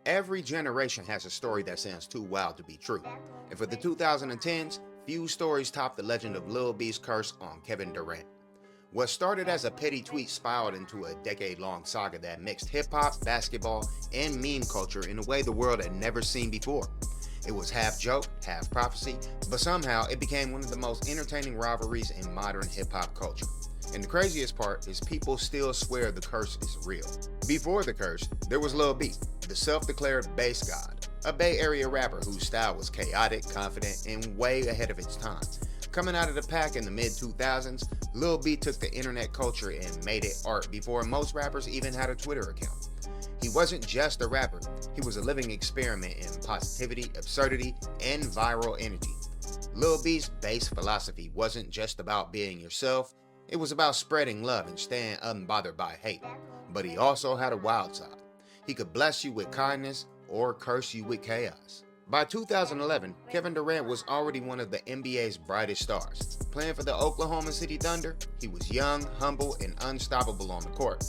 Every generation has a story that sounds too wild to be true. And for the 2010s, few stories top the legend of Lil B's curse on Kevin Durant. What started as a petty tweet spiraled into a decade-long saga that mixed hip-hop, basketball, and meme culture in a way the world had never seen before. It was half joke, half prophecy, but somehow it became one of the most entertaining rivalries in modern hip-hop culture. And the craziest part is people still swear the curse is real. Before the curse, there was Lil B, the self-declared bass god, a Bay Area rapper whose style was chaotic, confident, and way ahead of its time. Coming out of the pack in the mid-2000s, Lil B took the internet culture and made it art before most rappers even had a Twitter account. He wasn't just a rapper, he was a living experiment in positivity, absurdity, and viral energy. Lil B's bass philosophy wasn't just about being yourself, it was about spreading love and staying unbothered by hate. But he also had a wild side. He could bless you with kindness or curse you with chaos. By 2011, Kevin Durant was already one of the NBA's brightest stars. Playing for the Oklahoma City Thunder, he was young, humble, and unstoppable on the court.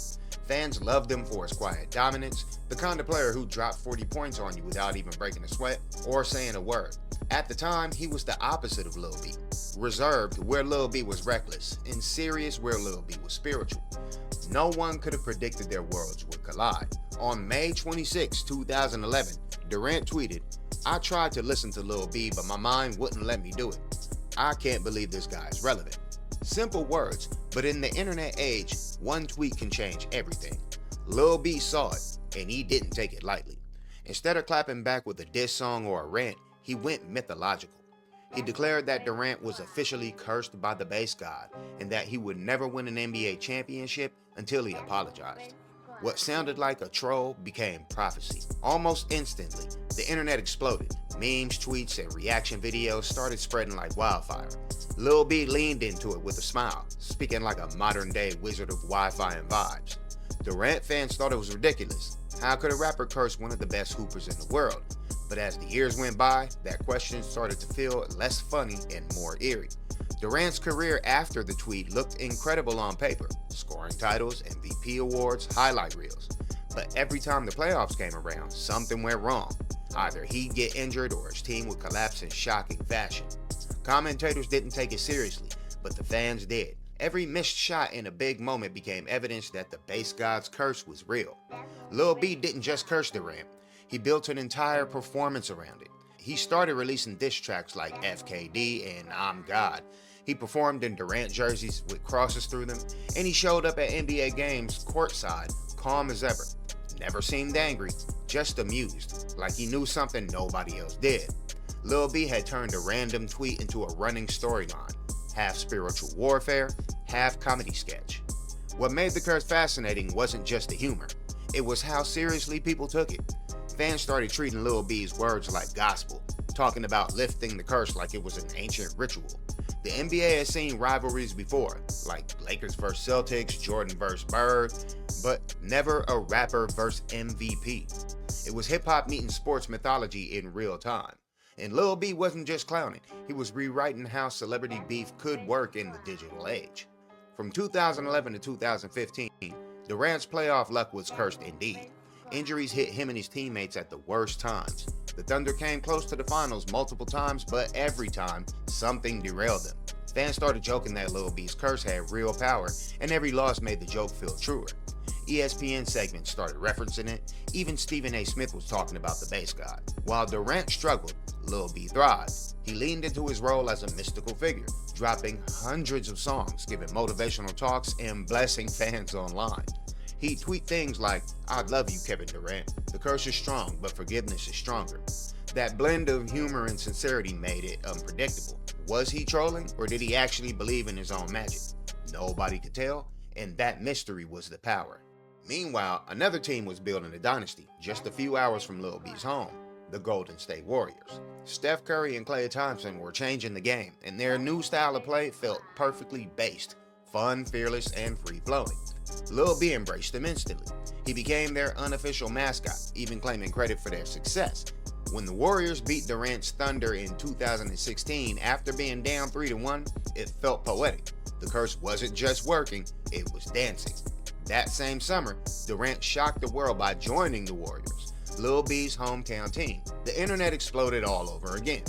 Fans loved him for his quiet dominance, the kind of player who dropped 40 points on you without even breaking a sweat or saying a word. At the time, he was the opposite of Lil B. Reserved where Lil B was reckless, and serious where Lil B was spiritual. No one could have predicted their worlds would collide. On May 26, 2011, Durant tweeted, "I tried to listen to Lil B, but my mind wouldn't let me do it. I can't believe this guy is relevant." Simple words, but in the internet age, one tweet can change everything. Lil B saw it, and he didn't take it lightly. Instead of clapping back with a diss song or a rant, he went mythological. He declared that Durant was officially cursed by the bass god, and that he would never win an NBA championship until he apologized. What sounded like a troll became prophecy. Almost instantly, the internet exploded. Memes, tweets, and reaction videos started spreading like wildfire. Lil B leaned into it with a smile, speaking like a modern-day wizard of Wi-Fi and vibes. Durant fans thought it was ridiculous. How could a rapper curse one of the best hoopers in the world? But as the years went by, that question started to feel less funny and more eerie. Durant's career after the tweet looked incredible on paper, scoring titles, MVP awards, highlight reels. But every time the playoffs came around, something went wrong. Either he'd get injured or his team would collapse in shocking fashion. Commentators didn't take it seriously, but the fans did. Every missed shot in a big moment became evidence that the bass god's curse was real. Lil B didn't just curse Durant, he built an entire performance around it. He started releasing diss tracks like FKD and I'm God. He performed in Durant jerseys with crosses through them, and he showed up at NBA games courtside, calm as ever. Never seemed angry, just amused, like he knew something nobody else did. Lil B had turned a random tweet into a running storyline, half spiritual warfare, half comedy sketch. What made the curse fascinating wasn't just the humor, it was how seriously people took it. Fans started treating Lil B's words like gospel, talking about lifting the curse like it was an ancient ritual. The NBA has seen rivalries before, like Lakers vs Celtics, Jordan vs Bird, but never a rapper vs MVP. It was hip-hop meeting sports mythology in real time. And Lil B wasn't just clowning, he was rewriting how celebrity beef could work in the digital age. From 2011 to 2015, Durant's playoff luck was cursed indeed. Injuries hit him and his teammates at the worst times. The Thunder came close to the finals multiple times, but every time, something derailed them. Fans started joking that Lil B's curse had real power, and every loss made the joke feel truer. ESPN segments started referencing it, even Stephen A. Smith was talking about the bass god. While Durant struggled, Lil B thrived. He leaned into his role as a mystical figure, dropping hundreds of songs, giving motivational talks, and blessing fans online. He'd tweet things like, "I love you, Kevin Durant. The curse is strong, but forgiveness is stronger." That blend of humor and sincerity made it unpredictable. Was he trolling, or did he actually believe in his own magic? Nobody could tell, and that mystery was the power. Meanwhile, another team was building a dynasty, just a few hours from Lil B's home, the Golden State Warriors. Steph Curry and Klay Thompson were changing the game, and their new style of play felt perfectly based, fun, fearless, and free-flowing. Lil B embraced them instantly. He became their unofficial mascot, even claiming credit for their success. When the Warriors beat Durant's Thunder in 2016 after being down 3-1, it felt poetic. The curse wasn't just working, it was dancing. That same summer, Durant shocked the world by joining the Warriors. Lil B's hometown team, the internet exploded all over again.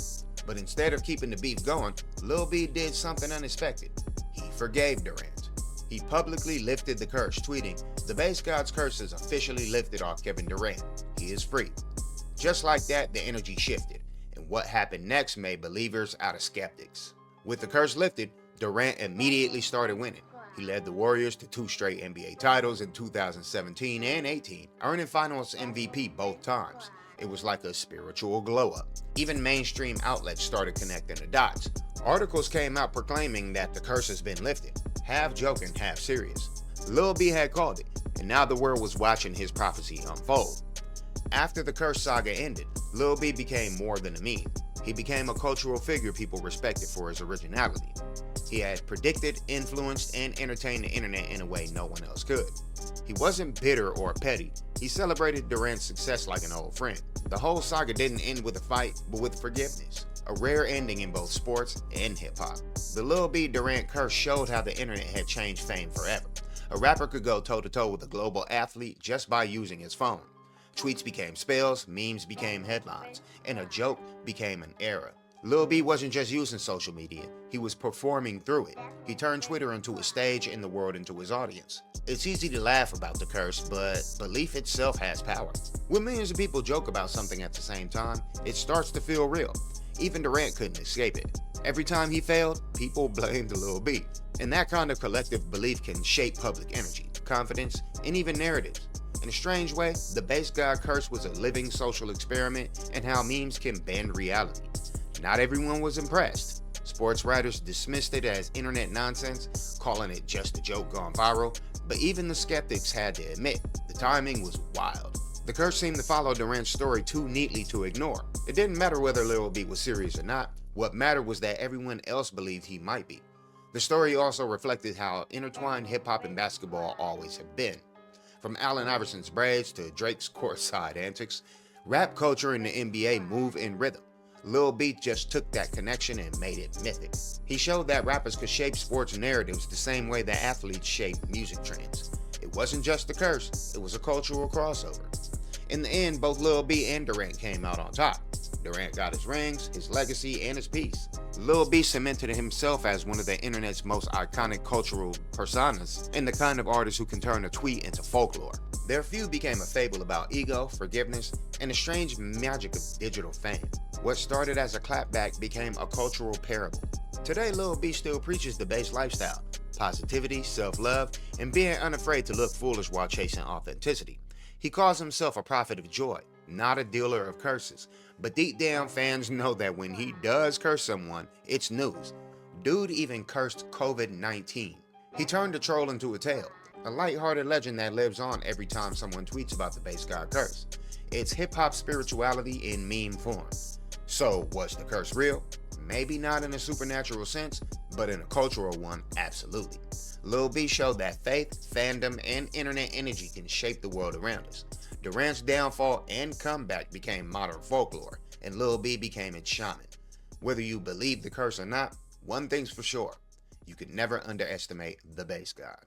But instead of keeping the beef going, Lil B did something unexpected. He forgave Durant. He publicly lifted the curse, tweeting, "The base god's curse is officially lifted off Kevin Durant. He is free." Just like that, the energy shifted, and what happened next made believers out of skeptics. With the curse lifted, Durant immediately started winning. He led the Warriors to 2 straight NBA titles in 2017 and 18, earning Finals MVP both times. It was like a spiritual glow-up. Even mainstream outlets started connecting the dots. Articles came out proclaiming that the curse has been lifted, half joking, half serious. Lil B had called it, and now the world was watching his prophecy unfold. After the curse saga ended, Lil B became more than a meme. He became a cultural figure people respected for his originality. He had predicted, influenced, and entertained the internet in a way no one else could. He wasn't bitter or petty. He celebrated Durant's success like an old friend. The whole saga didn't end with a fight, but with forgiveness, a rare ending in both sports and hip-hop. The Lil B Durant curse showed how the internet had changed fame forever. A rapper could go toe-to-toe with a global athlete just by using his phone. Tweets became spells, memes became headlines, and a joke became an era. Lil B wasn't just using social media, he was performing through it. He turned Twitter into a stage and the world into his audience. It's easy to laugh about the curse, but belief itself has power. When millions of people joke about something at the same time, it starts to feel real. Even Durant couldn't escape it. Every time he failed, people blamed Lil B. And that kind of collective belief can shape public energy, confidence, and even narratives. In a strange way, the base god curse was a living social experiment in how memes can bend reality. Not everyone was impressed. Sports writers dismissed it as internet nonsense, calling it just a joke gone viral, but even the skeptics had to admit, the timing was wild. The curse seemed to follow Durant's story too neatly to ignore. It didn't matter whether Lil B was serious or not, what mattered was that everyone else believed he might be. The story also reflected how intertwined hip-hop and basketball always have been. From Allen Iverson's braids to Drake's courtside antics, rap culture and the NBA move in rhythm. Lil B just took that connection and made it mythic. He showed that rappers could shape sports narratives the same way that athletes shape music trends. It wasn't just the curse, it was a cultural crossover. In the end, both Lil B and Durant came out on top. Durant got his rings, his legacy, and his peace. Lil B cemented himself as one of the internet's most iconic cultural personas and the kind of artist who can turn a tweet into folklore. Their feud became a fable about ego, forgiveness, and the strange magic of digital fame. What started as a clapback became a cultural parable. Today, Lil B still preaches the base lifestyle, positivity, self-love, and being unafraid to look foolish while chasing authenticity. He calls himself a prophet of joy, not a dealer of curses. But deep down, fans know that when he does curse someone, it's news. Dude even cursed COVID-19. He turned the troll into a tale, a lighthearted legend that lives on every time someone tweets about the base god curse. It's hip-hop spirituality in meme form. So, was the curse real? Maybe not in a supernatural sense, but in a cultural one, absolutely. Lil B showed that faith, fandom, and internet energy can shape the world around us. Durant's downfall and comeback became modern folklore, and Lil B became its shaman. Whether you believe the curse or not, one thing's for sure, you can never underestimate the base god.